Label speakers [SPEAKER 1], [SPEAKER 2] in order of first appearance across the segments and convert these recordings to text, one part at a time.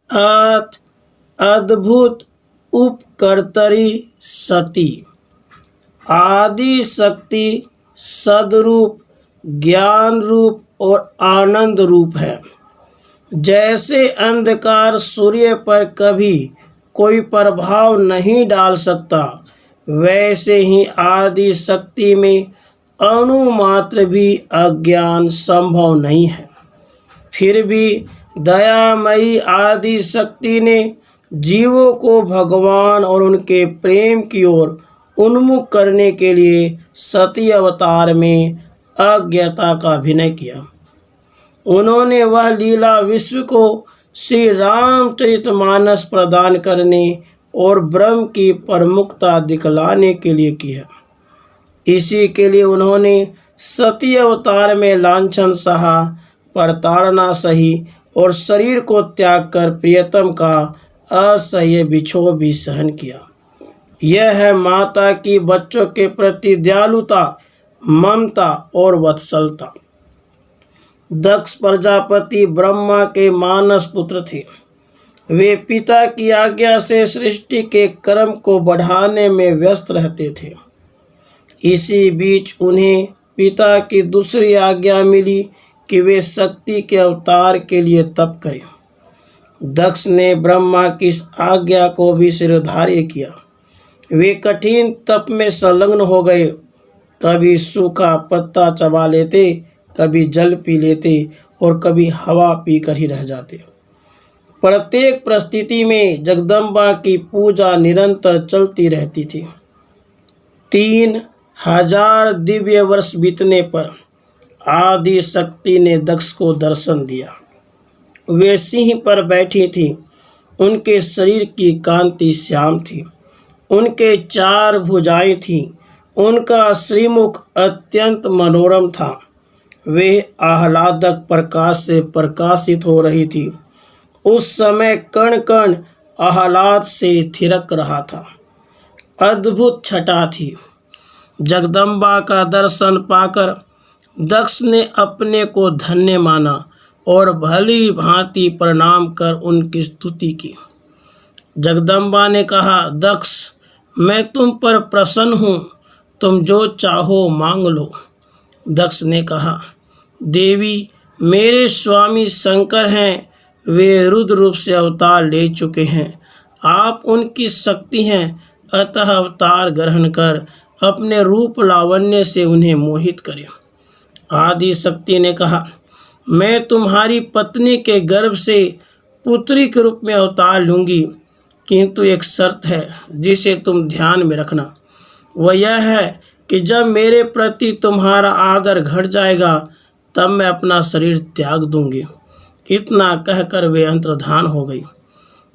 [SPEAKER 1] अथ अद्भुत उपकर्तरी सती। आदि शक्ति सदरूप, ज्ञान रूप और आनंद रूप है। जैसे अंधकार सूर्य पर कभी कोई प्रभाव नहीं डाल सकता, वैसे ही आदि शक्ति में अणु मात्र भी अज्ञान संभव नहीं है। फिर भी दयामयी आदि शक्ति ने जीवों को भगवान और उनके प्रेम की ओर उन्मुख करने के लिए सती अवतार में अज्ञता का अभिनय किया। उन्होंने वह लीला विश्व को श्री रामचरितमानस प्रदान करने और ब्रह्म की प्रमुखता दिखलाने के लिए किया। इसी के लिए उन्होंने सती अवतार में लांछन सहा, प्रताड़ना सही और शरीर को त्याग कर प्रियतम का असह्य विक्षोभ भी सहन किया। यह है माता की बच्चों के प्रति दयालुता, ममता और वत्सलता। दक्ष प्रजापति ब्रह्मा के मानस पुत्र थे। वे पिता की आज्ञा से सृष्टि के क्रम को बढ़ाने में व्यस्त रहते थे। इसी बीच उन्हें पिता की दूसरी आज्ञा मिली कि वे शक्ति के अवतार के लिए तप करें। दक्ष ने ब्रह्मा की इस आज्ञा को भी शिरोधार्य किया। वे कठिन तप में संलग्न हो गए। कभी सूखा पत्ता चबा लेते, कभी जल पी लेते और कभी हवा पीकर ही रह जाते। प्रत्येक परिस्थिति में जगदम्बा की पूजा निरंतर चलती रहती थी। 3000 दिव्य वर्ष बीतने पर आदि शक्ति ने दक्ष को दर्शन दिया। वे सिंह पर बैठी थी। उनके शरीर की कांति श्याम थी। उनके 4 भुजाएं थीं। उनका श्रीमुख अत्यंत मनोरम था। वे आह्लादक प्रकाश से प्रकाशित हो रही थी। उस समय कण कण आह्लाद से थिरक रहा था। अद्भुत छटा थी। जगदम्बा का दर्शन पाकर दक्ष ने अपने को धन्य माना और भली भांति प्रणाम कर उनकी स्तुति की। जगदम्बा ने कहा, दक्ष, मैं तुम पर प्रसन्न हूँ। तुम जो चाहो मांग लो। दक्ष ने कहा, देवी, मेरे स्वामी शंकर हैं। वे रुद्र रूप से अवतार ले चुके हैं। आप उनकी शक्ति हैं, अतः अवतार ग्रहण कर अपने रूप लावण्य से उन्हें मोहित करें। आदि शक्ति ने कहा, मैं तुम्हारी पत्नी के गर्भ से पुत्री के रूप में अवतार लूँगी, किंतु एक शर्त है जिसे तुम ध्यान में रखना। वह यह है कि जब मेरे प्रति तुम्हारा आदर घट जाएगा, तब मैं अपना शरीर त्याग दूंगी। इतना कहकर वे अंतर्धान हो गई।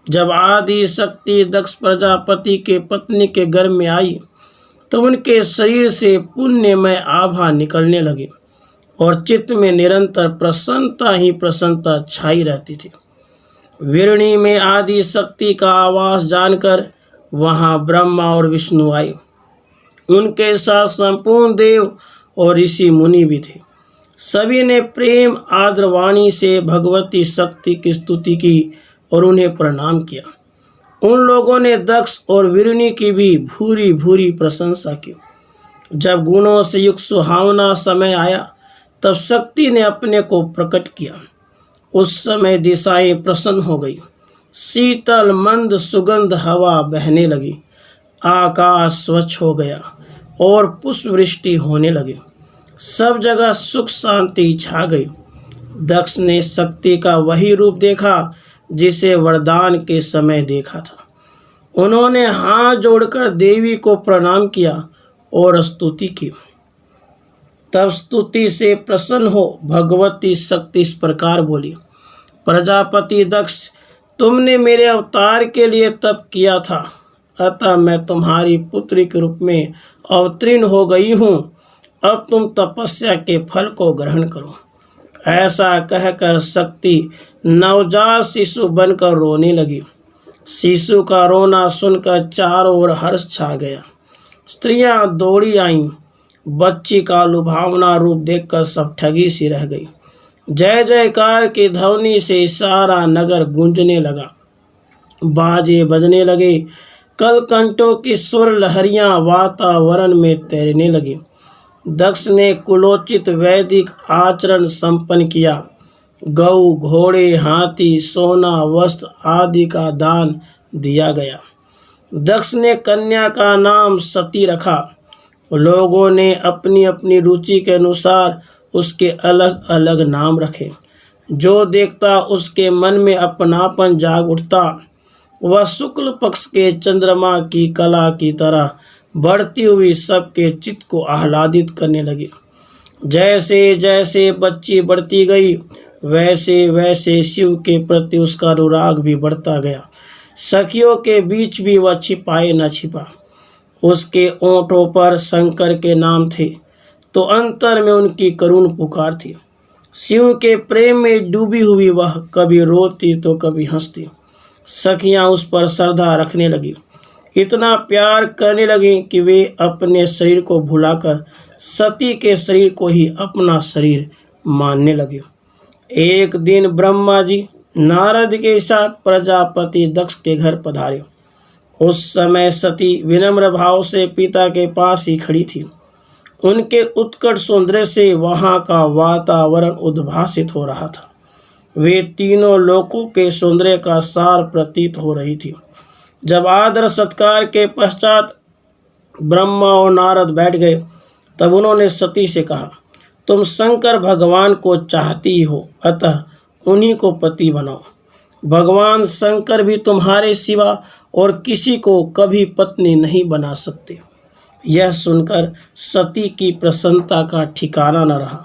[SPEAKER 1] जब आदि शक्ति दक्ष प्रजापति के पत्नी के गर्भ में आई, तो उनके शरीर से पुण्यमय आभा निकलने लगी और चित्त में निरंतर प्रसन्नता ही प्रसन्नता छाई रहती थी। वीरणी में आदि शक्ति का आवास जानकर वहां ब्रह्मा और विष्णु आए। उनके साथ संपूर्ण देव और ऋषि मुनि भी थे। सभी ने प्रेम आदरवाणी से भगवती शक्ति की स्तुति की और उन्हें प्रणाम किया। उन लोगों ने दक्ष और वीरणी की भी भूरी भूरी प्रशंसा की। जब गुणों से युक्त सुहावना समय आया, तब शक्ति ने अपने को प्रकट किया। उस समय दिशाएं प्रसन्न हो गई। शीतल मंद सुगंध हवा बहने लगी। आकाश स्वच्छ हो गया और पुष्प वृष्टि होने लगी। सब जगह सुख शांति छा गई। दक्ष ने शक्ति का वही रूप देखा जिसे वरदान के समय देखा था। उन्होंने हाथ जोड़कर देवी को प्रणाम किया और स्तुति की। तब स्तुति से प्रसन्न हो भगवती शक्ति इस प्रकार बोली, प्रजापति दक्ष, तुमने मेरे अवतार के लिए तप किया था, अतः मैं तुम्हारी पुत्री के रूप में अवतीर्ण हो गई हूँ। अब तुम तपस्या के फल को ग्रहण करो। ऐसा कहकर शक्ति नवजात शिशु बनकर रोने लगी। शिशु का रोना सुनकर चारों ओर हर्ष छा गया। स्त्रियां दौड़ी आईं। बच्ची का लुभावना रूप देखकर सब ठगी सी रह गई। जय जयकार की ध्वनि से सारा नगर गूंजने लगा। बाजे बजने लगे, कलकंठों की सुर लहरियां वातावरण में तैरने लगी। दक्ष ने कुलोचित वैदिक आचरण संपन्न किया। गौ, घोड़े, हाथी, सोना, वस्त्र आदि का दान दिया गया। दक्ष ने कन्या का नाम सती रखा। लोगों ने अपनी अपनी रुचि के अनुसार उसके अलग अलग नाम रखे। जो देखता उसके मन में अपनापन जाग उठता। वह शुक्ल पक्ष के चंद्रमा की कला की तरह बढ़ती हुई सबके चित्त को आह्लादित करने लगी। जैसे जैसे बच्ची बढ़ती गई, वैसे वैसे शिव के प्रति उसका अनुराग भी बढ़ता गया। सखियों के बीच भी वह छिपाए न छिपा। उसके ओंठों पर शंकर के नाम थे, तो अंतर में उनकी करुण पुकार थी। शिव के प्रेम में डूबी हुई वह कभी रोती तो कभी हंसती। सखियां उस पर श्रद्धा रखने लगी, इतना प्यार करने लगी कि वे अपने शरीर को भुलाकर सती के शरीर को ही अपना शरीर मानने लगे। एक दिन ब्रह्मा जी नारद के साथ प्रजापति दक्ष के घर पधारे। उस समय सती विनम्र भाव से पिता के पास ही खड़ी थी। उनके उत्कट सौंदर्य से वहां का वातावरण उद्भासित हो रहा था। वे तीनों लोकों के सौंदर्य का सार प्रतीत हो रही थी। जब आदर सत्कार के पश्चात ब्रह्मा और नारद बैठ गए, तब उन्होंने सती से कहा, तुम शंकर भगवान को चाहती हो, अतः उन्हीं को पति बनाओ। भगवान शंकर भी तुम्हारे सिवा और किसी को कभी पत्नी नहीं बना सकते। यह सुनकर सती की प्रसन्नता का ठिकाना न रहा।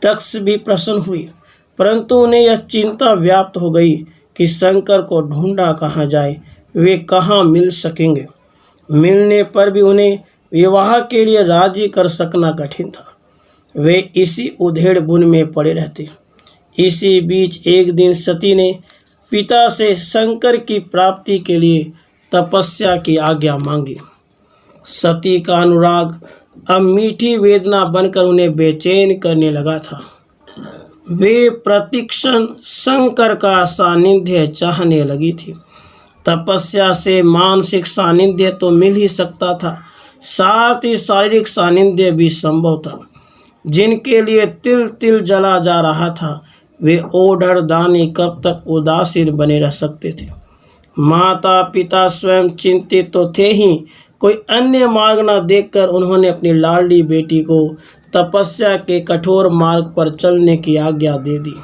[SPEAKER 1] दक्ष भी प्रसन्न हुए, परंतु उन्हें यह चिंता व्याप्त हो गई कि शंकर को ढूंढा कहाँ जाए, वे कहाँ मिल सकेंगे। मिलने पर भी उन्हें विवाह के लिए राजी कर सकना कठिन था। वे इसी उधेड़ बुन में पड़े रहते। इसी बीच एक दिन सती ने पिता से शंकर की प्राप्ति के लिए तपस्या की आज्ञा मांगी। सती का अनुराग अब मीठी वेदना बनकर उन्हें बेचैन करने लगा था। वे प्रतिक्षण शंकर का सानिध्य चाहने लगी थी। तपस्या से मानसिक सानिध्य तो मिल ही सकता था, साथ ही शारीरिक सानिध्य भी संभव था। जिनके लिए तिल तिल जला जा रहा था, वे ओढ़र दानी कब तक उदासीन बने रह सकते थे। माता पिता स्वयं चिंतित तो थे ही, कोई अन्य मार्ग न देखकर उन्होंने अपनी लाडली बेटी को तपस्या के कठोर मार्ग पर चलने की आज्ञा दे दी।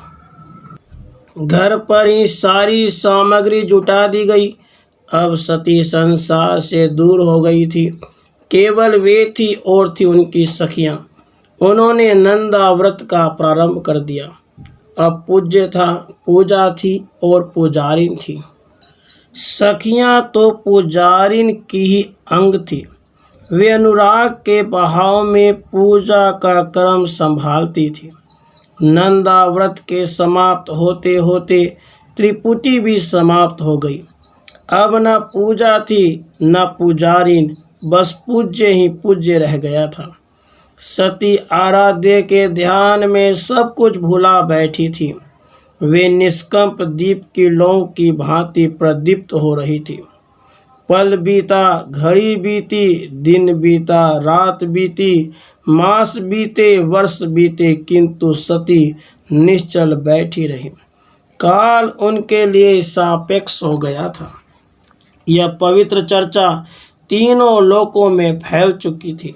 [SPEAKER 1] घर पर ही सारी सामग्री जुटा दी गई। अब सती संसार से दूर हो गई थी। केवल वे थी और थी उनकी सखियां। उन्होंने नंदा व्रत का प्रारंभ कर दिया। अब पूज्य था, पूजा थी और पुजारिन थी। सखियां तो पुजारिन की ही अंग थी। वे अनुराग के बहाव में पूजा का क्रम संभालती थी। नंदा व्रत के समाप्त होते होते त्रिपुटी भी समाप्त हो गई। अब न पूजा थी न पुजारिन, बस पूज्य ही पूज्य रह गया था। सती आराध्य के ध्यान में सब कुछ भुला बैठी थी। वे निष्कंप दीप की लौ की भांति प्रदीप्त हो रही थी। पल बीता, घड़ी बीती, दिन बीता, रात बीती, मास बीते, वर्ष बीते, किंतु सती निश्चल बैठी रही। काल उनके लिए सापेक्ष हो गया था। यह पवित्र चर्चा तीनों लोकों में फैल चुकी थी।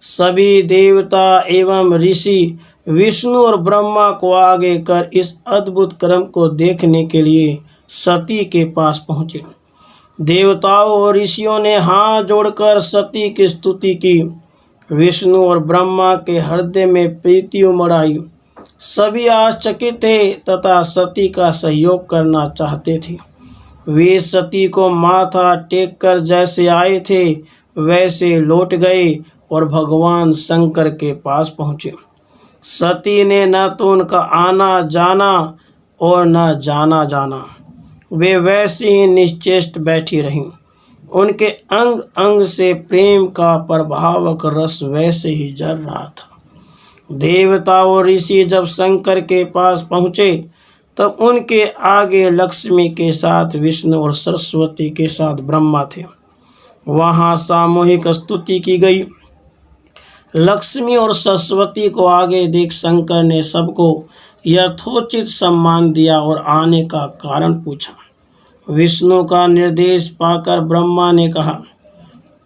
[SPEAKER 1] सभी देवता एवं ऋषि विष्णु और ब्रह्मा को आगे कर इस अद्भुत क्रम को देखने के लिए सती के पास पहुँचे। देवताओं और ऋषियों ने हाथ जोड़कर सती की स्तुति की। विष्णु और ब्रह्मा के हृदय में प्रीति उमड़ आई। सभी आश्चर्यचकित थे तथा सती का सहयोग करना चाहते थे। वे सती को माथा टेक कर जैसे आए थे वैसे लौट गए और भगवान शंकर के पास पहुँचे। सती ने न तो उनका आना जाना और न जाना जाना। वे वैसे ही निश्चेष्ट बैठी रहीं। उनके अंग अंग से प्रेम का प्रभावक रस वैसे ही झर रहा था। देवता और ऋषि जब शंकर के पास पहुँचे तब उनके आगे लक्ष्मी के साथ विष्णु और सरस्वती के साथ ब्रह्मा थे। वहाँ सामूहिक स्तुति की गई। लक्ष्मी और सरस्वती को आगे देख शंकर ने सबको यथोचित सम्मान दिया और आने का कारण पूछा। विष्णु का निर्देश पाकर ब्रह्मा ने कहा,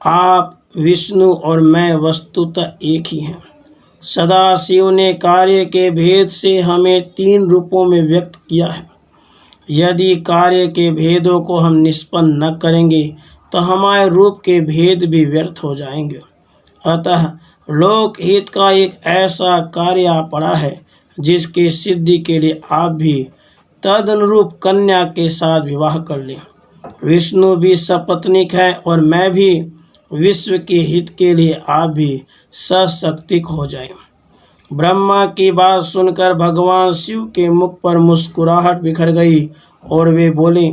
[SPEAKER 1] आप विष्णु और मैं वस्तुतः एक ही हैं। सदाशिव ने कार्य के भेद से हमें 3 रूपों में व्यक्त किया है। यदि कार्य के भेदों को हम निष्पन्न न करेंगे तो हमारे रूप के भेद भी व्यर्थ हो जाएंगे। अतः लोकहित का एक ऐसा कार्य आ पड़ा है जिसकी सिद्धि के लिए आप भी तदनुरूप कन्या के साथ विवाह कर लें। विष्णु भी सपत्नीक है और मैं भी विश्व के हित के लिए आप भी सशक्तिक हो जाएं। ब्रह्मा की बात सुनकर भगवान शिव के मुख पर मुस्कुराहट बिखर गई और वे बोले,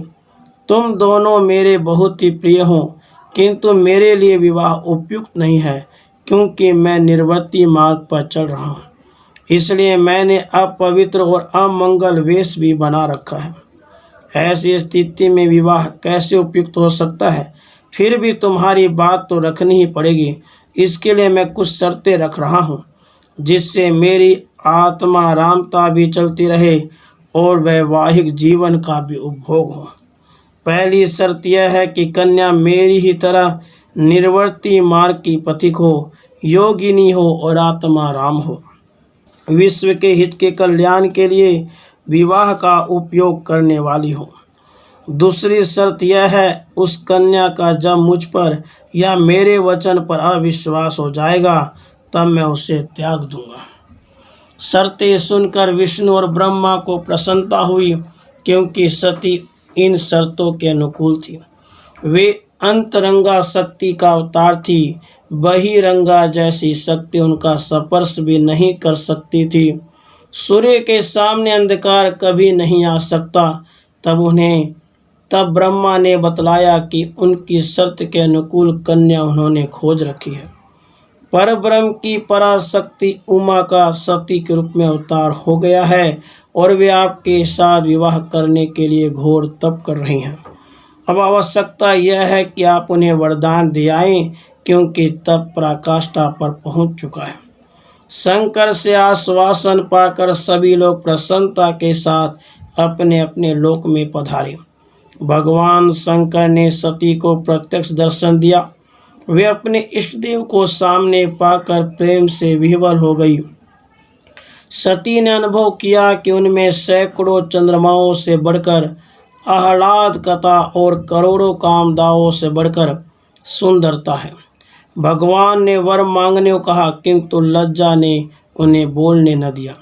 [SPEAKER 1] तुम दोनों मेरे बहुत ही प्रिय हो, किंतु मेरे लिए विवाह उपयुक्त नहीं है, क्योंकि मैं निर्वृत्ति मार्ग पर चल रहा हूँ। इसलिए मैंने अपवित्र और अमंगल वेश भी बना रखा है। ऐसी स्थिति में विवाह कैसे उपयुक्त हो सकता है? फिर भी तुम्हारी बात तो रखनी ही पड़ेगी। इसके लिए मैं कुछ शर्तें रख रहा हूँ, जिससे मेरी आत्मा रामता भी चलती रहे और वैवाहिक जीवन का भी उपभोग हो। पहली शर्त यह है कि कन्या मेरी ही तरह निर्वर्ती मार्ग की पथिक हो, योगिनी हो और आत्मा राम हो, विश्व के हित के कल्याण के लिए विवाह का उपयोग करने वाली हो। दूसरी शर्त यह है, उस कन्या का जब मुझ पर या मेरे वचन पर अविश्वास हो जाएगा तब मैं उसे त्याग दूंगा। शर्तें सुनकर विष्णु और ब्रह्मा को प्रसन्नता हुई, क्योंकि सती इन शर्तों के अनुकूल थी। वे अंतरंगा शक्ति का अवतार थी। बहिरंगा जैसी शक्ति उनका स्पर्श भी नहीं कर सकती थी। सूर्य के सामने अंधकार कभी नहीं आ सकता। तब ब्रह्मा ने बतलाया कि उनकी शर्त के अनुकूल कन्या उन्होंने खोज रखी है। परब्रह्म की पराशक्ति उमा का सती के रूप में अवतार हो गया है और वे आपके साथ विवाह करने के लिए घोर तप कर रही हैं। अब आवश्यकता यह है कि आप उन्हें वरदान दिलाएं, क्योंकि तप पराकाष्ठा पर पहुंच चुका है। शंकर से आश्वासन पाकर सभी लोग प्रसन्नता के साथ अपने अपने लोक में पधारे। भगवान शंकर ने सती को प्रत्यक्ष दर्शन दिया। वे अपने इष्टदेव को सामने पाकर प्रेम से विह्वल हो गई। सती ने अनुभव किया कि उनमें सैकड़ों चंद्रमाओं से बढ़कर आह्लाद कथा और करोड़ों कामदाओं से बढ़कर सुंदरता है। भगवान ने वर मांगने को कहा, किंतु लज्जा ने उन्हें बोलने न दिया।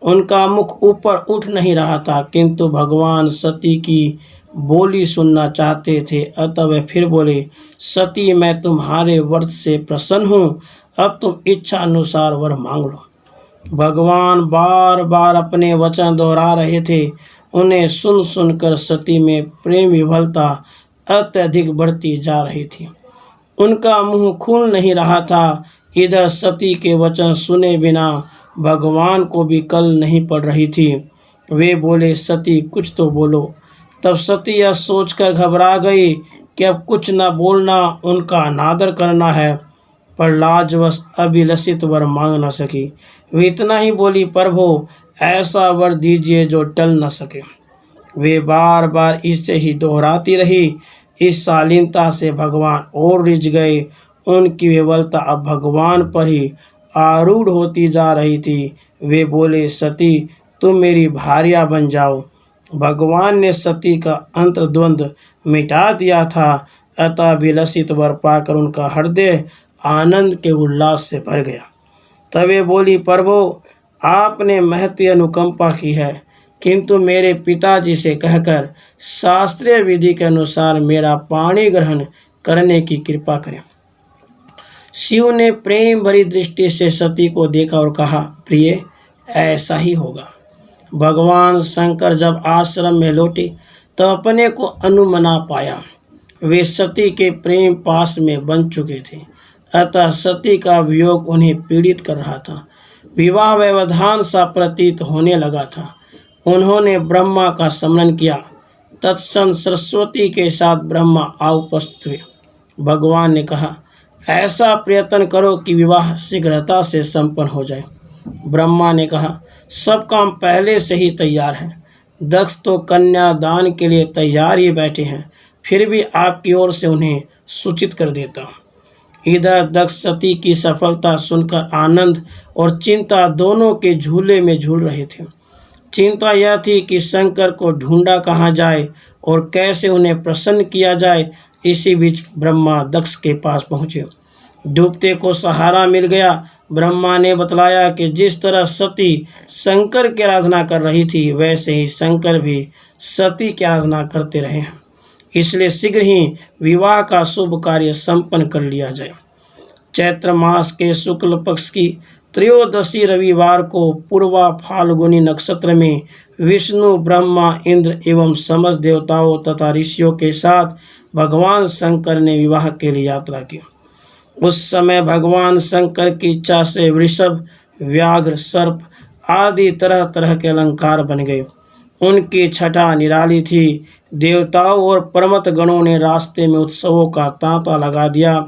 [SPEAKER 1] उनका मुख ऊपर उठ नहीं रहा था, किंतु भगवान सती की बोली सुनना चाहते थे। अतः वे फिर बोले, सती, मैं तुम्हारे व्रत से प्रसन्न हूँ, अब तुम इच्छा अनुसार वर मांग लो। भगवान बार बार अपने वचन दोहरा रहे थे। उन्हें सुन सुनकर सती में प्रेम विभलता अत्यधिक बढ़ती जा रही थी। उनका मुंह खुल नहीं रहा था। इधर सती के वचन सुने बिना भगवान को भी कल नहीं पड़ रही थी। वे बोले, सती, कुछ तो बोलो। तब सती यह सोचकर घबरा गई कि अब कुछ न बोलना उनका अनादर करना है, पर लाजवश अभिलषित वर मांग न सकी। वे इतना ही बोली, प्रभु, ऐसा वर दीजिए जो टल न सके। वे बार बार इसे ही दोहराती रही। इस शालीनता से भगवान और रिझ गए। उनकी विवलता अब भगवान पर ही आरूढ़ होती जा रही थी। वे बोले, सती, तुम मेरी भार्या बन जाओ। भगवान ने सती का अंतर्द्वंद मिटा दिया था। अतः विलसित वर पाकर उनका हृदय आनंद के उल्लास से भर गया। तब वे बोली, प्रभु, आपने महती अनुकंपा की है, किंतु मेरे पिताजी से कहकर शास्त्रीय विधि के अनुसार मेरा पाणी ग्रहण करने की कृपा करें। शिव ने प्रेम भरी दृष्टि से सती को देखा और कहा, प्रिय, ऐसा ही होगा। भगवान शंकर जब आश्रम में लौटे तो अपने को अनुमना पाया। वे सती के प्रेम पास में बन चुके थे। अतः सती का वियोग उन्हें पीड़ित कर रहा था। विवाह व्यवधान सा प्रतीत होने लगा था। उन्होंने ब्रह्मा का स्मरण किया। तत्क्षण सरस्वती के साथ ब्रह्मा आ उपस्थित हुए। भगवान ने कहा, ऐसा प्रयत्न करो कि विवाह शीघ्रता से संपन्न हो जाए। ब्रह्मा ने कहा, सब काम पहले से ही तैयार है। दक्ष तो कन्यादान के लिए तैयार ही बैठे हैं, फिर भी आपकी ओर से उन्हें सूचित कर देता हूँ। इधर दक्ष सती की सफलता सुनकर आनंद और चिंता दोनों के झूले में झूल रहे थे। चिंता यह थी कि शंकर को ढूंढा कहाँ जाए और कैसे उन्हें प्रसन्न किया जाए। इसी बीच ब्रह्मा दक्ष के पास पहुँचे। डूबते को सहारा मिल गया। ब्रह्मा ने बतलाया कि जिस तरह सती शंकर की आराधना कर रही थी, वैसे ही शंकर भी सती की आराधना करते रहे हैं, इसलिए शीघ्र ही विवाह का शुभ कार्य संपन्न कर लिया जाए। चैत्र मास के शुक्ल पक्ष की त्रयोदशी रविवार को पूर्वा फाल्गुनी नक्षत्र में विष्णु, ब्रह्मा, इंद्र एवं समस्त देवताओं तथा ऋषियों के साथ भगवान शंकर ने विवाह के लिए यात्रा की। उस समय भगवान शंकर की इच्छा से वृषभ, व्याघ्र, सर्प आदि तरह तरह के अलंकार बन गए। उनकी छटा निराली थी। देवताओं और परमत गणों ने रास्ते में उत्सवों का तांता लगा दिया।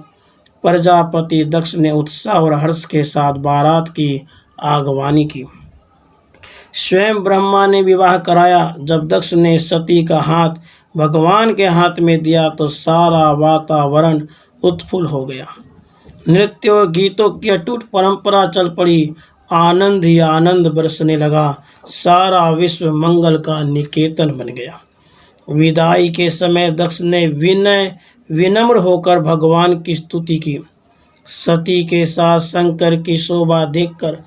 [SPEAKER 1] प्रजापति दक्ष ने उत्साह और हर्ष के साथ बारात की आगवानी की। स्वयं ब्रह्मा ने विवाह कराया। जब दक्ष ने सती का हाथ भगवान के हाथ में दिया तो सारा वातावरण उत्फुल्ल हो गया। नृत्य और गीतों की अटूट परंपरा चल पड़ी। आनंद ही आनंद बरसने लगा। सारा विश्व मंगल का निकेतन बन गया। विदाई के समय दक्ष ने विनम्र होकर भगवान की स्तुति की। सती के साथ शंकर की शोभा देखकर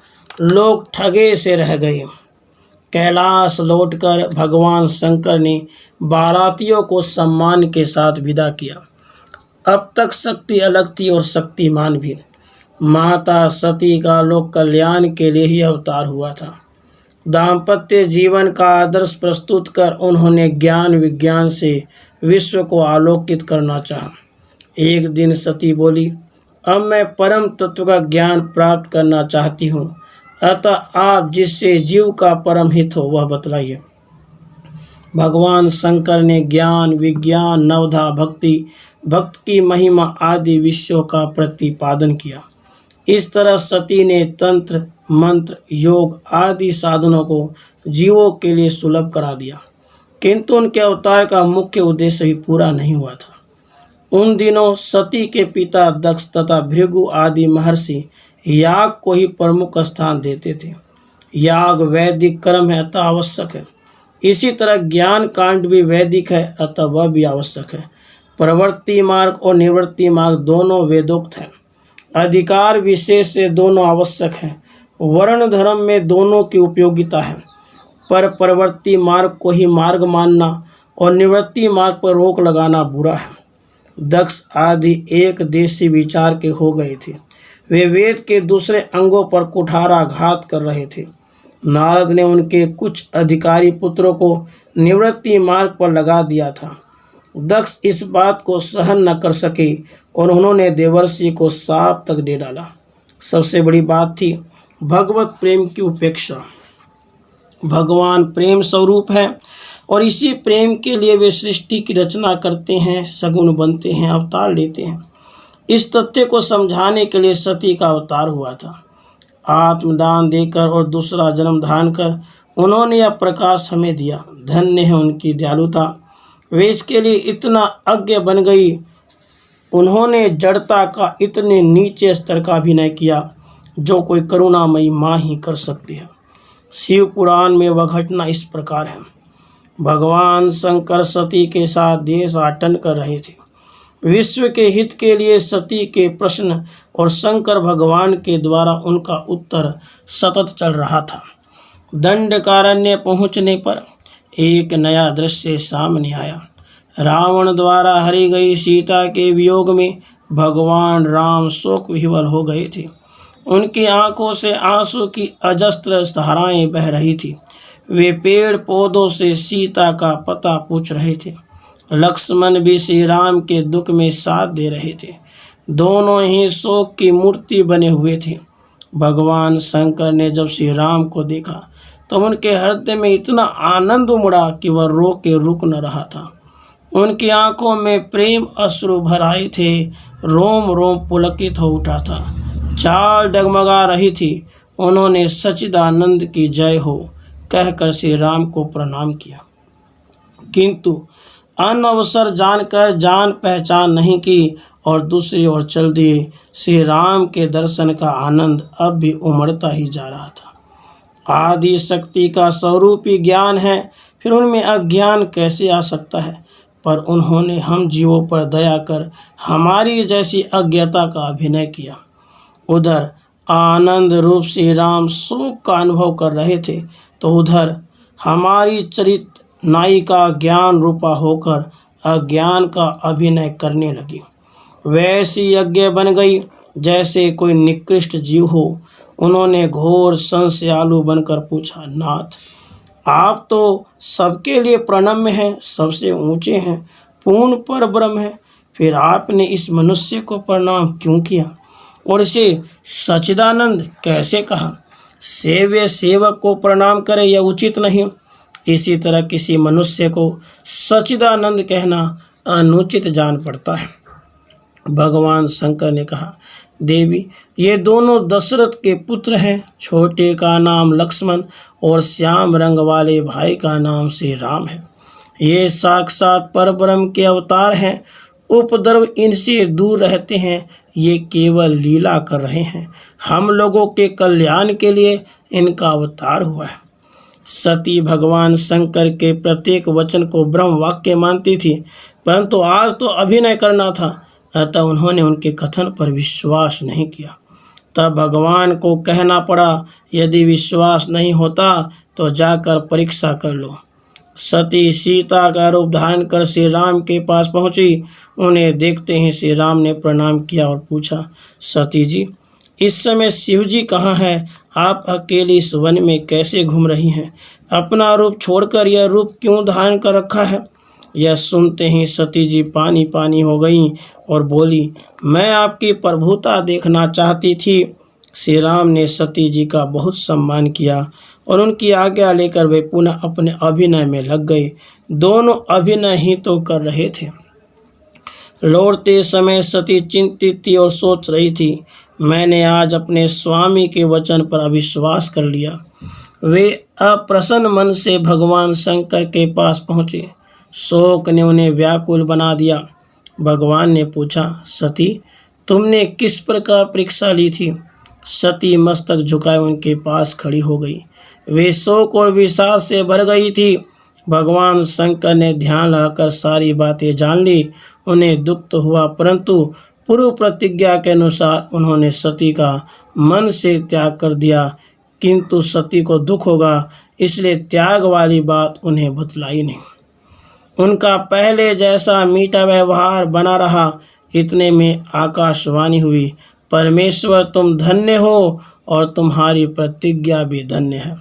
[SPEAKER 1] लोग ठगे से रह गए। कैलाश लौटकर भगवान शंकर ने बारातियों को सम्मान के साथ विदा किया। अब तक शक्ति अलग थी और शक्तिमान भी। माता सती का लोक कल्याण के लिए ही अवतार हुआ था। दाम्पत्य जीवन का आदर्श प्रस्तुत कर उन्होंने ज्ञान विज्ञान से विश्व को आलोकित करना चाहा। एक दिन सती बोली, अब मैं परम तत्व का ज्ञान प्राप्त करना चाहती हूँ, अतः आप जिससे जीव का परम हित हो वह बतलाइए। भगवान शंकर ने ज्ञान विज्ञान नवधा भक्ति भक्त की महिमा आदि विषयों का प्रतिपादन किया। इस तरह सती ने तंत्र मंत्र योग आदि साधनों को जीवों के लिए सुलभ करा दिया, किंतु उनके अवतार का मुख्य उद्देश्य भी पूरा नहीं हुआ था। उन दिनों सती के पिता दक्ष तथा भृगु आदि महर्षि याग को ही प्रमुख स्थान देते थे। याग वैदिक कर्म है अतः आवश्यक है। इसी तरह ज्ञान कांड भी वैदिक है अतः वह भी आवश्यक है। प्रवृत्ति मार्ग और निवृत्ति मार्ग दोनों वेदोक्त हैं। अधिकार विशेष से दोनों आवश्यक हैं। वर्ण धर्म में दोनों की उपयोगिता है, पर प्रवृत्ति मार्ग को ही मार्ग मानना और निवृत्ति मार्ग पर रोक लगाना बुरा है। दक्ष आदि एक देशी विचार के हो गए थे। वे वेद के दूसरे अंगों पर कुठाराघात कर रहे थे। नारद ने उनके कुछ अधिकारी पुत्रों को निवृत्ति मार्ग पर लगा दिया था। दक्ष इस बात को सहन न कर सके और उन्होंने देवर्षि को शाप तक दे डाला। सबसे बड़ी बात थी भगवत प्रेम की उपेक्षा। भगवान प्रेम स्वरूप है और इसी प्रेम के लिए वे सृष्टि की रचना करते हैं, सगुण बनते हैं, अवतार लेते हैं। इस तथ्य को समझाने के लिए सती का अवतार हुआ था। आत्मदान देकर और दूसरा जन्म धारण कर उन्होंने यह प्रकाश हमें दिया। धन्य है उनकी दयालुता। वे इसके लिए इतना अज्ञ बन गई। उन्होंने जड़ता का इतने नीचे स्तर का अभिनय किया जो कोई करुणामयी माँ ही कर सकती है। शिव पुराण में वह घटना इस प्रकार है। भगवान शंकर सती के साथ देशाटन कर रहे थे। विश्व के हित के लिए सती के प्रश्न और शंकर भगवान के द्वारा उनका उत्तर सतत चल रहा था। दंडकारण्य पहुँचने पर एक नया दृश्य सामने आया। रावण द्वारा हरी गई सीता के वियोग में भगवान राम शोक विह्वल हो गए थे। उनकी आंखों से आंसू की अजस्त्र धाराएं बह रही थी। वे पेड़ पौधों से सीता का पता पूछ रहे थे। लक्ष्मण भी श्री राम के दुख में साथ दे रहे थे। दोनों ही शोक की मूर्ति बने हुए थे। भगवान शंकर ने जब श्री राम को देखा तो उनके हृदय में इतना आनंद उमड़ा कि वह रो के रुक न रहा था। उनकी आंखों में प्रेम अश्रु भर आए थे, रोम रोम पुलकित हो उठा था, चाल डगमगा रही थी। उन्होंने सच्चिदानंद की जय हो कहकर श्री राम को प्रणाम किया, किंतु अन अवसर जानकर जान पहचान नहीं की और दूसरी ओर चल दिए। श्री राम के दर्शन का आनंद अब भी उमड़ता ही जा रहा था। आदि शक्ति का स्वरूप ही ज्ञान है, फिर उनमें अज्ञान कैसे आ सकता है। पर उन्होंने हम जीवों पर दया कर हमारी जैसी अज्ञता का अभिनय किया। उधर आनंद रूप श्री राम शोक का अनुभव कर रहे थे, तो उधर हमारी चरित नायिका ज्ञान रूपा होकर अज्ञान का अभिनय करने लगी। वैसी यज्ञ बन गई जैसे कोई निकृष्ट जीव हो। उन्होंने घोर संशयालु बनकर पूछा, नाथ, आप तो सबके लिए प्रणम्य हैं, सबसे ऊंचे हैं, पूर्ण पर ब्रह्म हैं, फिर आपने इस मनुष्य को प्रणाम क्यों किया और इसे सच्चिदानंद कैसे कहा? सेव्य सेवक को प्रणाम करे यह उचित नहीं। इसी तरह किसी मनुष्य को सच्चिदानंद कहना अनुचित जान पड़ता है। भगवान शंकर ने कहा, देवी, ये दोनों दशरथ के पुत्र हैं। छोटे का नाम लक्ष्मण और श्याम रंग वाले भाई का नाम श्री राम है। ये साक्षात परब्रह्म के अवतार हैं। उपद्रव इनसे दूर रहते हैं, ये केवल लीला कर रहे हैं। हम लोगों के कल्याण के लिए इनका अवतार हुआ है। सती भगवान शंकर के प्रत्येक वचन को ब्रह्म वाक्य मानती थी, परंतु आज तो अभिनय करना था, अतः उन्होंने उनके कथन पर विश्वास नहीं किया। तब भगवान को कहना पड़ा, यदि विश्वास नहीं होता तो जाकर परीक्षा कर लो। सती सीता का रूप धारण कर श्री राम के पास पहुंची। उन्हें देखते ही श्री राम ने प्रणाम किया और पूछा, सती जी, इस समय शिव जी कहाँ हैं? आप अकेली इस वन में कैसे घूम रही हैं? अपना रूप छोड़कर यह रूप क्यों धारण कर रखा है? यह सुनते ही सती जी पानी पानी हो गईं और बोली, मैं आपकी प्रभुता देखना चाहती थी। श्री राम ने सती जी का बहुत सम्मान किया और उनकी आज्ञा लेकर वे पुनः अपने अभिनय में लग गए। दोनों अभिनय ही तो कर रहे थे। लौटते समय सती चिंतित थी और सोच रही थी, मैंने आज अपने स्वामी के वचन पर अविश्वास कर लिया। वे अप्रसन्न मन से भगवान शंकर के पास पहुँचे। शोक ने उन्हें व्याकुल बना दिया। भगवान ने पूछा, सती, तुमने किस प्रकार परीक्षा ली थी? सती मस्तक झुकाए उनके पास खड़ी हो गई। वे शोक और विषाद से भर गई थी। भगवान शंकर ने ध्यान लगाकर सारी बातें जान ली। उन्हें दुख तो हुआ, परंतु पूर्व प्रतिज्ञा के अनुसार उन्होंने सती का मन से त्याग कर दिया, किंतु सती को दुख होगा, इसलिए त्याग वाली बात उन्हें बतलाई नहीं। उनका पहले जैसा मीठा व्यवहार बना रहा। इतने में आकाशवाणी हुई, परमेश्वर तुम धन्य हो और तुम्हारी प्रतिज्ञा भी धन्य है।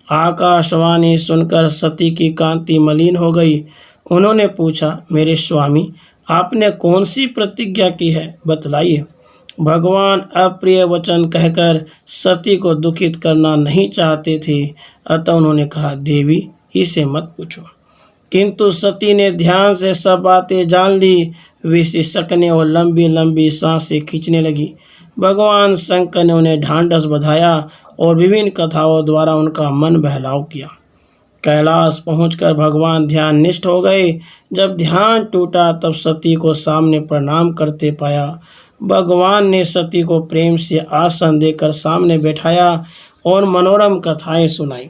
[SPEAKER 1] आकाशवाणी सुनकर सती की कांति मलिन हो गई। उन्होंने पूछा, मेरे स्वामी, आपने कौन सी प्रतिज्ञा की है, बतलाइए। भगवान अप्रिय वचन कहकर सती को दुखित करना नहीं चाहते थे, अतः उन्होंने कहा, देवी, इसे मत पूछो। किंतु सती ने ध्यान से सब बातें जान ली। वे सिसकने और लंबी लंबी सांसें खींचने लगी। भगवान शंकर ने उन्हें ढांढस बंधाया और विभिन्न कथाओं द्वारा उनका मन बहलाव किया। कैलाश पहुंचकर भगवान ध्यान निष्ठ हो गए। जब ध्यान टूटा तब सती को सामने प्रणाम करते पाया। भगवान ने सती को प्रेम से आसन देकर सामने बैठाया और मनोरम कथाएं सुनाई।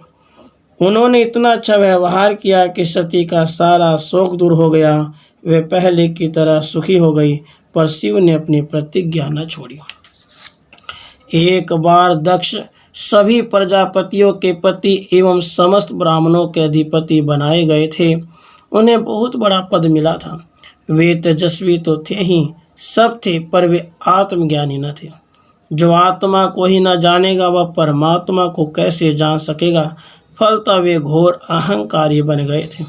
[SPEAKER 1] उन्होंने इतना अच्छा व्यवहार किया कि सती का सारा शोक दूर हो गया। वे पहले की तरह सुखी हो गई, पर शिव ने अपनी प्रतिज्ञा न छोड़ी। एक बार दक्ष सभी प्रजापतियों के पति एवं समस्त ब्राह्मणों के अधिपति बनाए गए थे। उन्हें बहुत बड़ा पद मिला था। वे तेजस्वी तो थे ही, सब थे, पर वे आत्मज्ञानी न थे। जो आत्मा को ही न जानेगा वह परमात्मा को कैसे जान सकेगा। फलतः वे घोर अहंकारी बन गए थे।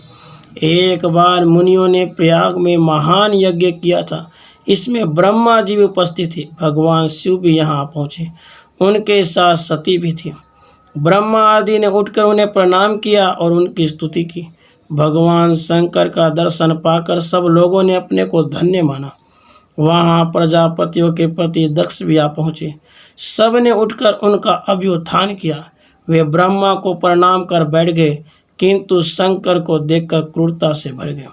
[SPEAKER 1] एक बार मुनियों ने प्रयाग में महान यज्ञ किया था। इसमें ब्रह्मा जी भी उपस्थित थे। भगवान शिव भी यहाँ पहुँचे। उनके साथ सती भी थी। ब्रह्मा आदि ने उठकर उन्हें प्रणाम किया और उनकी स्तुति की। भगवान शंकर का दर्शन पाकर सब लोगों ने अपने को धन्य माना। वहाँ प्रजापतियों के प्रति दक्ष भी आ पहुँचे। सब ने उठकर उनका अभ्युत्थान किया। वे ब्रह्मा को प्रणाम कर बैठ गए, किंतु शंकर को देखकर क्रूरता से भर गए।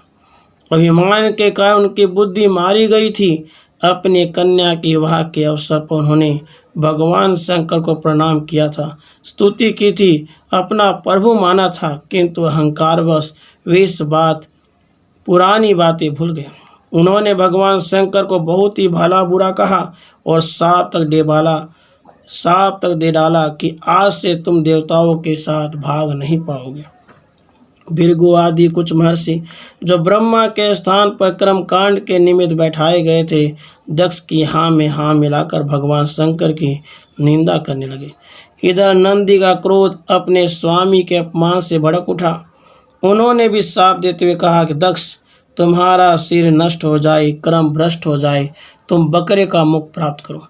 [SPEAKER 1] अभिमान के कारण उनकी बुद्धि मारी गई थी। अपनी कन्या के विवाह के अवसर पर उन्होंने भगवान शंकर को प्रणाम किया था, स्तुति की थी, अपना प्रभु माना था, किंतु अहंकारवश वे इस पुरानी बातें भूल गए। उन्होंने भगवान शंकर को बहुत ही भला बुरा कहा और साप तक दे डाला कि आज से तुम देवताओं के साथ भाग नहीं पाओगे। भृगु आदि कुछ महर्षि जो ब्रह्मा के स्थान पर कर्म कांड के निमित्त बैठाए गए थे, दक्ष की हाँ में हाँ मिलाकर भगवान शंकर की निंदा करने लगे। इधर नंदी का क्रोध अपने स्वामी के अपमान से भड़क उठा। उन्होंने भी शाप देते हुए कहा कि दक्ष, तुम्हारा सिर नष्ट हो जाए, कर्म भ्रष्ट हो जाए, तुम बकरे का मुख प्राप्त करो।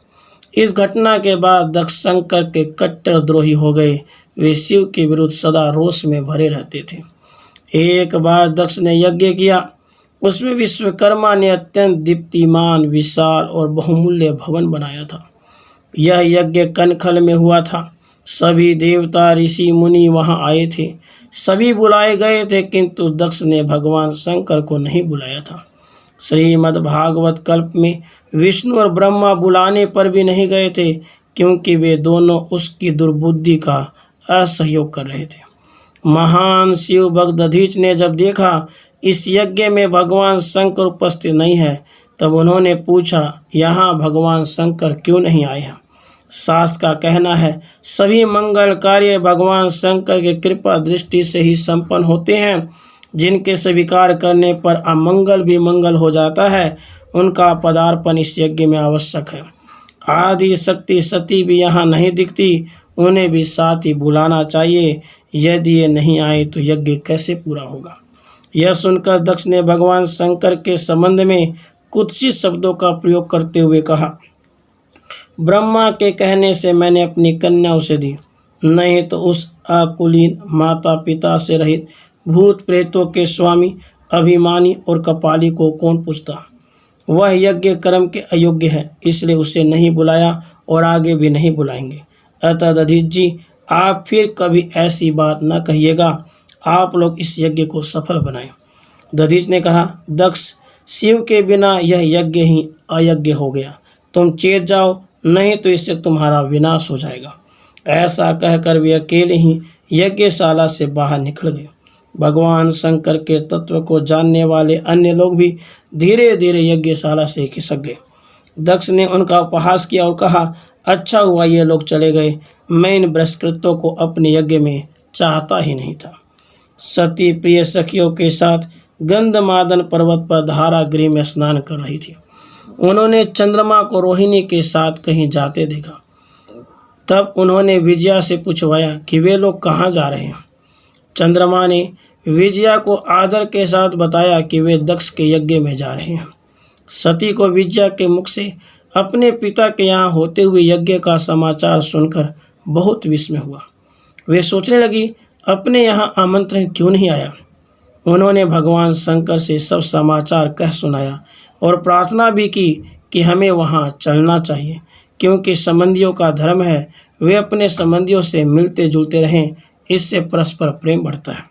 [SPEAKER 1] इस घटना के बाद दक्ष शंकर के कट्टर द्रोही हो गए। वे शिव के विरुद्ध सदा रोष में भरे रहते थे। एक बार दक्ष ने यज्ञ किया। उसमें विश्वकर्मा ने अत्यंत दीप्तिमान, विशाल और बहुमूल्य भवन बनाया था। यह यज्ञ कनखल में हुआ था। सभी देवता ऋषि मुनि वहां आए थे। सभी बुलाए गए थे, किंतु दक्ष ने भगवान शंकर को नहीं बुलाया था। श्रीमद् भागवत कल्प में विष्णु और ब्रह्मा बुलाने पर भी नहीं गए थे, क्योंकि वे दोनों उसकी दुर्बुद्धि का असहयोग कर रहे थे। महान शिव भक्त दधीच ने जब देखा इस यज्ञ में भगवान शंकर उपस्थित नहीं है, तब उन्होंने पूछा, यहाँ भगवान शंकर क्यों नहीं आए हैं? शास्त्र का कहना है, सभी मंगल कार्य भगवान शंकर के कृपा दृष्टि से ही संपन्न होते हैं। जिनके स्वीकार करने पर अमंगल भी मंगल हो जाता है, उनका पदार्पण इस यज्ञ में आवश्यक है। आदि शक्ति सती भी यहाँ नहीं दिखती, उन्हें भी साथ ही बुलाना चाहिए। यदि ये नहीं आए तो यज्ञ कैसे पूरा होगा? यह सुनकर दक्ष ने भगवान शंकर के संबंध में कुत्सित शब्दों का प्रयोग करते हुए कहा, ब्रह्मा के कहने से मैंने अपनी कन्या उसे दी, नहीं तो उस अकुलीन माता पिता से रहित भूत प्रेतों के स्वामी, अभिमानी और कपाली को कौन पूछता? वह यज्ञ कर्म के अयोग्य है, इसलिए उसे नहीं बुलाया और आगे भी नहीं बुलाएंगे। अतः दधीच जी, आप फिर कभी ऐसी बात न कहिएगा। आप लोग इस यज्ञ को सफल बनाएं। दधीच ने कहा, दक्ष, शिव के बिना यह यज्ञ ही अयज्ञ हो गया। तुम चेत जाओ, नहीं तो इससे तुम्हारा विनाश हो जाएगा। ऐसा कहकर वे अकेले ही यज्ञशाला से बाहर निकल गए। भगवान शंकर के तत्व को जानने वाले अन्य लोग भी धीरे धीरे यज्ञशाला से खिसक गए। दक्ष ने उनका उपहास किया और कहा, अच्छा हुआ ये लोग चले गए, मैं इन बृहस्पतियों को अपने यज्ञ में चाहता ही नहीं था। सती प्रिय सखियों के साथ गंधमादन पर्वत पर धारागृह में स्नान कर रही थी। उन्होंने चंद्रमा को रोहिणी के साथ कहीं जाते देखा। तब उन्होंने विजया से पूछवाया कि वे लोग कहाँ जा रहे हैं। चंद्रमा ने विजया को आदर के साथ बताया कि वे दक्ष के यज्ञ में जा रहे हैं। सती को विजया के मुख से अपने पिता के यहाँ होते हुए यज्ञ का समाचार सुनकर बहुत विस्मय हुआ। वे सोचने लगी, अपने यहाँ आमंत्रण क्यों नहीं आया। उन्होंने भगवान शंकर से सब समाचार कह सुनाया और प्रार्थना भी की कि हमें वहाँ चलना चाहिए, क्योंकि संबंधियों का धर्म है वे अपने संबंधियों से मिलते जुलते रहें, इससे परस्पर प्रेम बढ़ता है।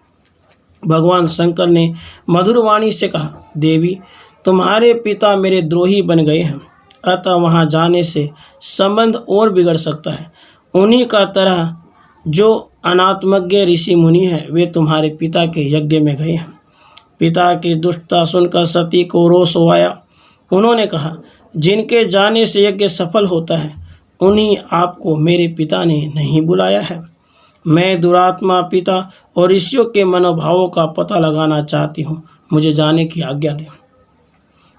[SPEAKER 1] भगवान शंकर ने मधुर वाणी से कहा, देवी, तुम्हारे पिता मेरे द्रोही बन गए हैं, अतः वहाँ जाने से संबंध और बिगड़ सकता है। उन्हीं का तरह जो अनात्मज्ञ ऋषि मुनि हैं, वे तुम्हारे पिता के यज्ञ में गए हैं। पिता की दुष्टता सुनकर सती को रोष आया। उन्होंने कहा, जिनके जाने से यज्ञ सफल होता है, उन्हीं आपको मेरे पिता ने नहीं बुलाया है। मैं दुरात्मा पिता और ऋषियों के मनोभावों का पता लगाना चाहती हूँ, मुझे जाने की आज्ञा दें।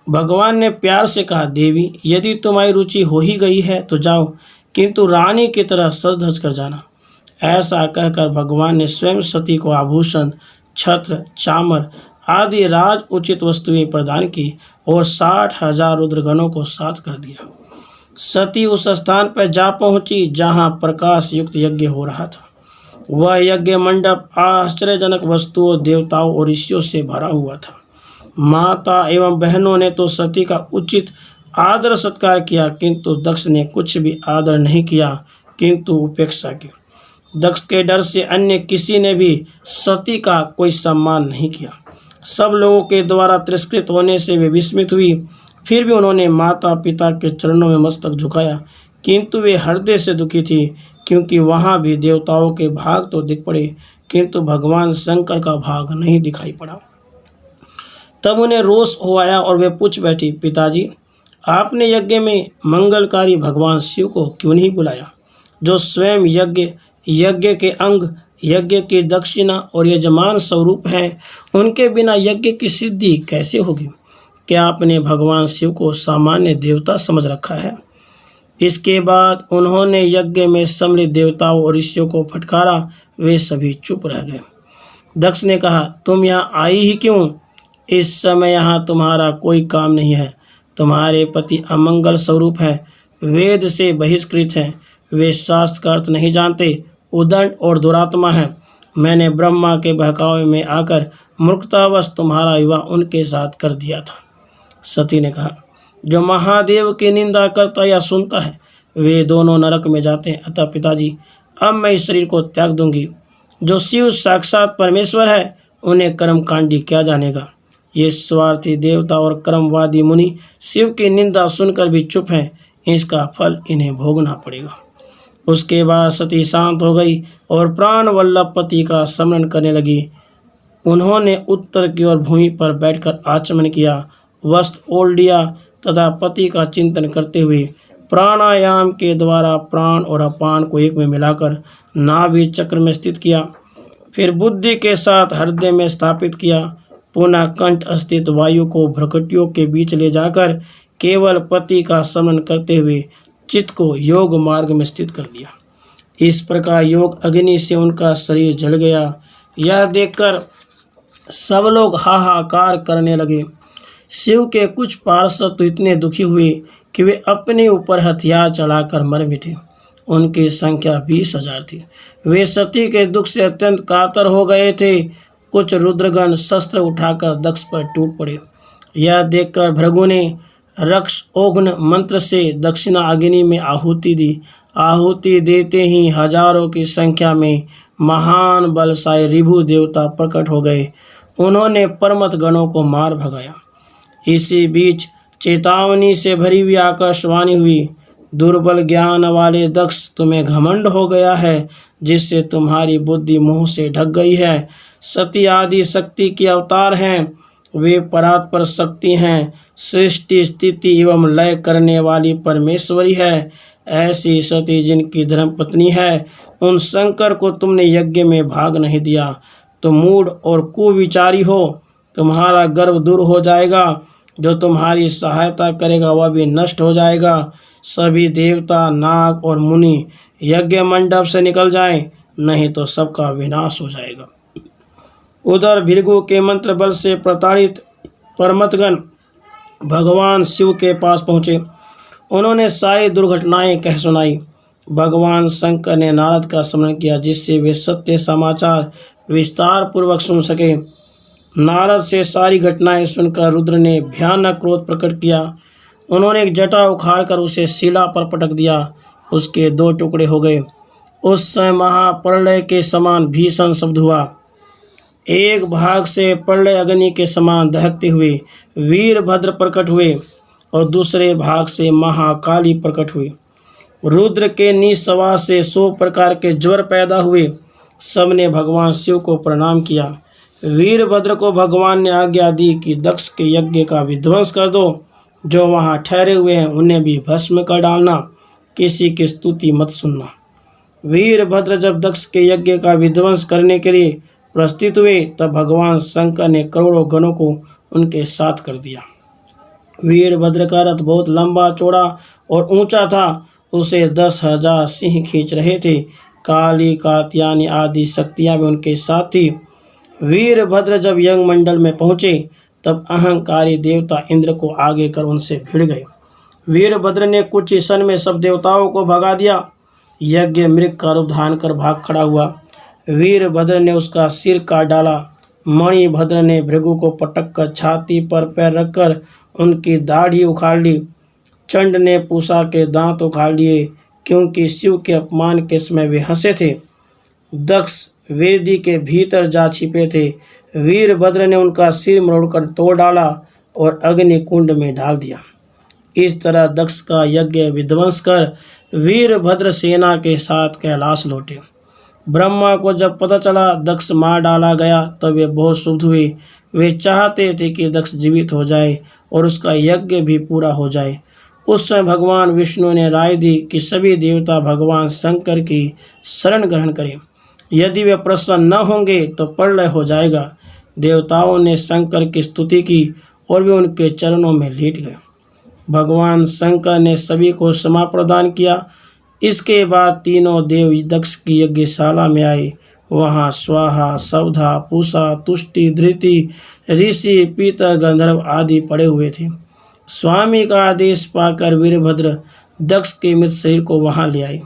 [SPEAKER 1] भगवान ने प्यार से कहा, देवी, यदि तुम्हारी रुचि हो ही गई है तो जाओ, किंतु रानी की तरह सज धज कर जाना। ऐसा कहकर भगवान ने स्वयं सती को आभूषण, छत्र, चामर आदि राज उचित वस्तुएं प्रदान की और 60,000 रुद्रगणों को साथ कर दिया। सती उस स्थान पर जा पहुंची जहां प्रकाश युक्त यज्ञ हो रहा था। वह यज्ञ मंडप आश्चर्यजनक वस्तुओं, देवताओं और ऋषियों से भरा हुआ था। माता एवं बहनों ने तो सती का उचित आदर सत्कार किया, किंतु दक्ष ने कुछ भी आदर नहीं किया, किंतु उपेक्षा की। दक्ष के डर से अन्य किसी ने भी सती का कोई सम्मान नहीं किया। सब लोगों के द्वारा तिरस्कृत होने से वे विस्मित हुई। फिर भी उन्होंने माता पिता के चरणों में मस्तक झुकाया, किंतु वे हृदय से दुखी थी, क्योंकि वहाँ भी देवताओं के भाग तो दिख पड़े, किंतु भगवान शंकर का भाग नहीं दिखाई पड़ा। तब उन्हें रोष हो आया और वे पूछ बैठी, पिताजी, आपने यज्ञ में मंगलकारी भगवान शिव को क्यों नहीं बुलाया, जो स्वयं यज्ञ के अंग, यज्ञ की दक्षिणा और यजमान स्वरूप हैं? उनके बिना यज्ञ की सिद्धि कैसे होगी? क्या आपने भगवान शिव को सामान्य देवता समझ रखा है? इसके बाद उन्होंने यज्ञ में सम्मिलित देवताओं और ऋषियों को फटकारा। वे सभी चुप रह गए। दक्ष ने कहा, तुम यहाँ आई ही क्यों? इस समय यहाँ तुम्हारा कोई काम नहीं है। तुम्हारे पति अमंगल स्वरूप हैं, वेद से बहिष्कृत हैं, वे शास्त्र का अर्थ नहीं जानते, उदंड और दुरात्मा हैं। मैंने ब्रह्मा के बहकावे में आकर मूर्खतावश तुम्हारा विवाह उनके साथ कर दिया था। सती ने कहा, जो महादेव की निंदा करता या सुनता है, वे दोनों नरक में जाते हैं। अतः पिताजी, अब मैं इस शरीर को त्याग दूंगी। जो शिव साक्षात परमेश्वर है, उन्हें कर्मकांडी क्या जानेगा? ये स्वार्थी देवता और कर्मवादी मुनि शिव की निंदा सुनकर भी चुप हैं। इसका फल इन्हें भोगना पड़ेगा। उसके बाद सती शांत हो गई और प्राण वल्लभ पति का स्मरण करने लगी। उन्होंने उत्तर की ओर भूमि पर बैठकर आचमन किया, वस्त्र ओढ़ लिया तथा पति का चिंतन करते हुए प्राणायाम के द्वारा प्राण और अपान को एक में मिलाकर नाभि चक्र में स्थित किया। फिर बुद्धि के साथ हृदय में स्थापित किया। पुनः कंठ स्थित वायु को भ्रकटियों के बीच ले जाकर केवल पति का स्मरण करते हुए चित्त को योग मार्ग में स्थित कर दिया। इस प्रकार योग अग्नि से उनका शरीर जल गया। यह देखकर सब लोग हाहाकार करने लगे। शिव के कुछ पार्षद तो इतने दुखी हुए कि वे अपने ऊपर हथियार चलाकर मर मिटे। उनकी संख्या 20,000 थी। वे सती के दुख से अत्यंत कातर हो गए थे। कुछ रुद्रगण शस्त्र उठाकर दक्ष पर टूट पड़े। यह देखकर भृगु ने रक्ष ओघ्न मंत्र से दक्षिणा अग्नि में आहुति दी। आहुति देते ही हजारों की संख्या में महान बलशाली ऋभु देवता प्रकट हो गए। उन्होंने परमत गणों को मार भगाया। इसी बीच चेतावनी से भरी हुई आकाशवाणी हुई, दुर्बल ज्ञान वाले दक्ष, तुम्हें घमंड हो गया है, जिससे तुम्हारी बुद्धि मोह से ढक गई है। सती आदि शक्ति की अवतार हैं। वे परात्पर शक्ति हैं, सृष्टि स्थिति एवं लय करने वाली परमेश्वरी है। ऐसी सती जिनकी धर्मपत्नी है, उन शंकर को तुमने यज्ञ में भाग नहीं दिया। तुम मूढ़ और कुविचारी हो। तुम्हारा गर्व दूर हो जाएगा। जो तुम्हारी सहायता करेगा वह भी नष्ट हो जाएगा। सभी देवता, नाग और मुनि यज्ञ मंडप से निकल जाएं, नहीं तो सबका विनाश हो जाएगा। उधर भृगु के मंत्र बल से प्रताड़ित परमतगण भगवान शिव के पास पहुँचे। उन्होंने सारी दुर्घटनाएं कह सुनाई। भगवान शंकर ने नारद का स्मरण किया, जिससे वे सत्य समाचार विस्तार पूर्वक सुन सके। नारद से सारी घटनाएं सुनकर रुद्र ने भयानक क्रोध प्रकट किया। उन्होंने एक जटा उखाड़कर उसे शिला पर पटक दिया। उसके 2 टुकड़े हो गए। उस समय महाप्रलय के समान भीषण शब्द हुआ। एक भाग से प्रलय अग्नि के समान दहकते हुए वीरभद्र प्रकट हुए और दूसरे भाग से महाकाली प्रकट हुई। रुद्र के निःश्वास से 100 प्रकार के ज्वर पैदा हुए। सबने भगवान शिव को प्रणाम किया। वीरभद्र को भगवान ने आज्ञा दी कि दक्ष के यज्ञ का विध्वंस कर दो। जो वहाँ ठहरे हुए हैं उन्हें भी भस्म कर डालना। किसी की स्तुति मत सुनना। वीरभद्र जब दक्ष के यज्ञ का विध्वंस करने के लिए प्रस्तुत हुए, तब भगवान शंकर ने करोड़ों गणों को उनके साथ कर दिया। वीरभद्र का रथ बहुत लंबा चौड़ा और ऊंचा था। उसे 10,000 सिंह खींच रहे थे। काली, कात्यायनी आदि शक्तियाँ भी उनके साथ थी। वीरभद्र जब यज्ञ मंडल में पहुँचे, तब अहंकारी देवता इंद्र को आगे कर उनसे भिड़ गए। वीरभद्र ने कुछ ही क्षण में सब देवताओं को भगा दिया। यज्ञ मृग का रूप धारण कर भाग खड़ा हुआ। वीरभद्र ने उसका सिर काट डाला। मणिभद्र ने भृगु को पटककर छाती पर पैर रखकर उनकी दाढ़ी उखाड़ ली। चंड ने पूषा के दांत उखाड़ लिए, क्योंकि शिव के अपमान के समय वे हंसे थे। दक्ष वेदी के भीतर जा छिपे थे। वीरभद्र ने उनका सिर मरोड़कर तोड़ डाला और अग्नि कुंड में डाल दिया। इस तरह दक्ष का यज्ञ विध्वंस कर वीरभद्र सेना के साथ कैलाश लौटे। ब्रह्मा को जब पता चला दक्ष मार डाला गया तब वे बहुत क्षुब्ध हुए। वे चाहते थे कि दक्ष जीवित हो जाए और उसका यज्ञ भी पूरा हो जाए। उस समय भगवान विष्णु ने राय दी कि सभी देवता भगवान शंकर की शरण ग्रहण करें। यदि वे प्रसन्न न होंगे तो प्रलय हो जाएगा। देवताओं ने शंकर की स्तुति की और वे उनके चरणों में लेट गए। भगवान शंकर ने सभी को क्षमा प्रदान किया। इसके बाद तीनों देव दक्ष की यज्ञशाला में आए। वहाँ स्वाहा, सवधा, पूषा, तुष्टि, धृति, ऋषि, पीतर, गंधर्व आदि पड़े हुए थे। स्वामी का आदेश पाकर वीरभद्र दक्ष के मृत शरीर को वहाँ ले आए।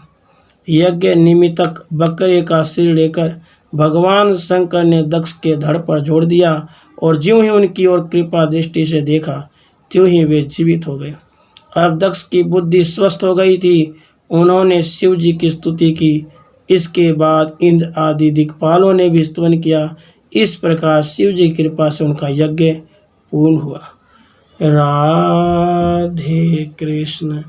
[SPEAKER 1] यज्ञ निमित्तक बकरे का सिर लेकर भगवान शंकर ने दक्ष के धड़ पर जोड़ दिया और ज्यों ही उनकी ओर कृपा दृष्टि से देखा त्यों ही वे जीवित हो गए। अब दक्ष की बुद्धि स्वस्थ हो गई थी। उन्होंने शिव जी की स्तुति की। इसके बाद इंद्र आदि दिक्पालों ने भी स्तवन किया। इस प्रकार शिव जी की कृपा से उनका यज्ञ पूर्ण हुआ। राधे कृष्ण।